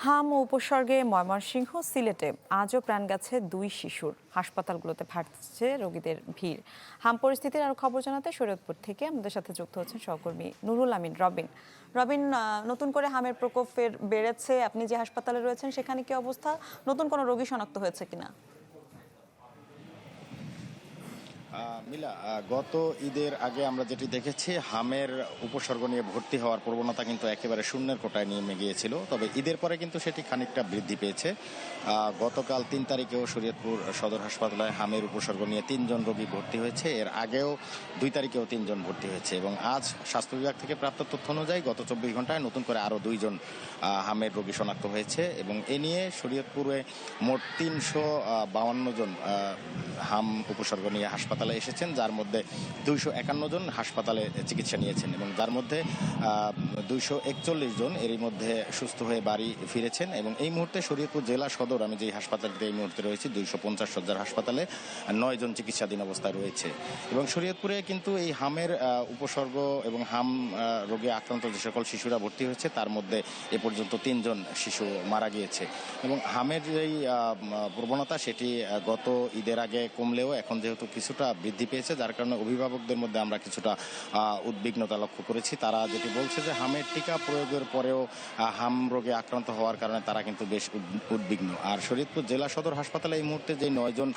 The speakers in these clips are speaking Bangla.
হাম ও উপসর্গে ময়মনসিংহ, সিলেটে আজও প্রাণ গেছে দুই শিশুর। হাসপাতালগুলোতে ভাসছে রোগীদের ভিড়। হাম পরিস্থিতির আরো খবর জানাতে শরীয়তপুর থেকে আমাদের সাথে যুক্ত হচ্ছেন সহকর্মী নুরুল আমিন রবিন। রবিন, নতুন করে হামের প্রকোপ ফের বেড়েছে। আপনি যে হাসপাতালে রয়েছেন সেখানে কি অবস্থা? নতুন কোনো রোগী শনাক্ত হয়েছে কিনা? মিলা, গত ঈদের আগে আমরা যেটি দেখেছি, হামের উপসর্গ নিয়ে ভর্তি হওয়ার প্রবণতা কিন্তু একেবারে শূন্যের কোটায় নেমে গিয়েছিল। তবে ঈদের পরে কিন্তু সেটি খানিকটা বৃদ্ধি পেয়েছে। গতকাল 3 তারিখেও শরীয়তপুর সদর হাসপাতালে হামের উপসর্গ নিয়ে 3 জন রোগী ভর্তি হয়েছে। এর আগেও 2 তারিখেও 3 জন ভর্তি হয়েছে এবং আজ স্বাস্থ্য বিভাগ থেকে প্রাপ্ত তথ্য অনুযায়ী গত 24 ঘন্টায় নতুন করে আরও 2 জন হামের রোগী শনাক্ত হয়েছে এবং এ নিয়ে শরীয়তপুরে মোট 352 জন হাম উপসর্গ নিয়ে হাসপাতালে এসেছেন, যার মধ্যে 251 জন হাসপাতালে চিকিৎসা নিয়েছেন এবং যার মধ্যে 241 জন এরই মধ্যে সুস্থ হয়ে বাড়ি ফিরেছেন। এবং এই মুহূর্তে শরীয়তপুর জেলা সদর, আমি যে হাসপাতালটিতে এই মুহূর্তে রয়েছি, 250 শয্যার হাসপাতালে 9 জন চিকিৎসাধীন অবস্থায় রয়েছে। এবং শরীয়তপুরে কিন্তু এই হামের উপসর্গ এবং হাম রোগে আক্রান্ত যে সকল শিশুরা ভর্তি হয়েছে তার মধ্যে এ পর্যন্ত 3 জন শিশু মারা গিয়েছে। এবং হামের যেই প্রবণতা সেটি গত ঈদের আগে কমলেও এখন যেহেতু কিছুটা বৃদ্ধি পেয়েছে, যার কারণে অভিভাবকদের মধ্যে আমরা কিছুটা উদ্বিগ্নতা লক্ষ্য করেছি। তারা যেটি বলছে যে হামের টিকা প্রয়োগের পরেও হাম রোগে আক্রান্ত হওয়ার কারণে তারা কিন্তু বেশ উদ্বিগ্ন। আর শরীয়তপুর জেলা সদর হাসপাতালে এই মুহূর্তে যে 9 জন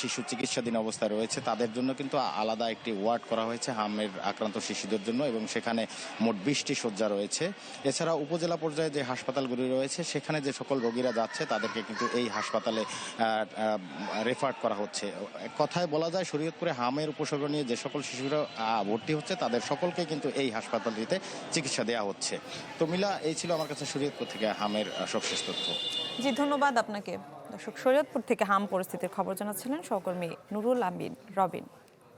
শিশু চিকিৎসাধীন অবস্থায় রয়েছে তাদের জন্য কিন্তু আলাদা একটি ওয়ার্ড করা হয়েছে হামের আক্রান্ত শিশুদের জন্য এবং সেখানে মোট 20টি শয্যা রয়েছে। এছাড়া উপজেলা পর্যায়ে যে হাসপাতালগুলি রয়েছে সেখানে যে সকল রোগীরা যাচ্ছে তাদেরকে কিন্তু এই হাসপাতালে রেফার করা হচ্ছে। কথায় বলা যায় শরীয়তপুরে হামের উপসর্গ নিয়ে যে সকল শিশুরা ভর্তি হচ্ছে তাদের সকলকে কিন্তু এই হাসপাতালটিতে চিকিৎসা দেওয়া হচ্ছে। তো মিলা, এই ছিল আমার কাছে শরীয়তপুর থেকে হামের সবশেষ তথ্য। জি, ধন্যবাদ আপনাকে। দর্শক, শরীয়তপুর থেকে হাম পরিস্থিতির খবর জানাচ্ছিলেন সহকর্মী নুরুল আমিন রবিন।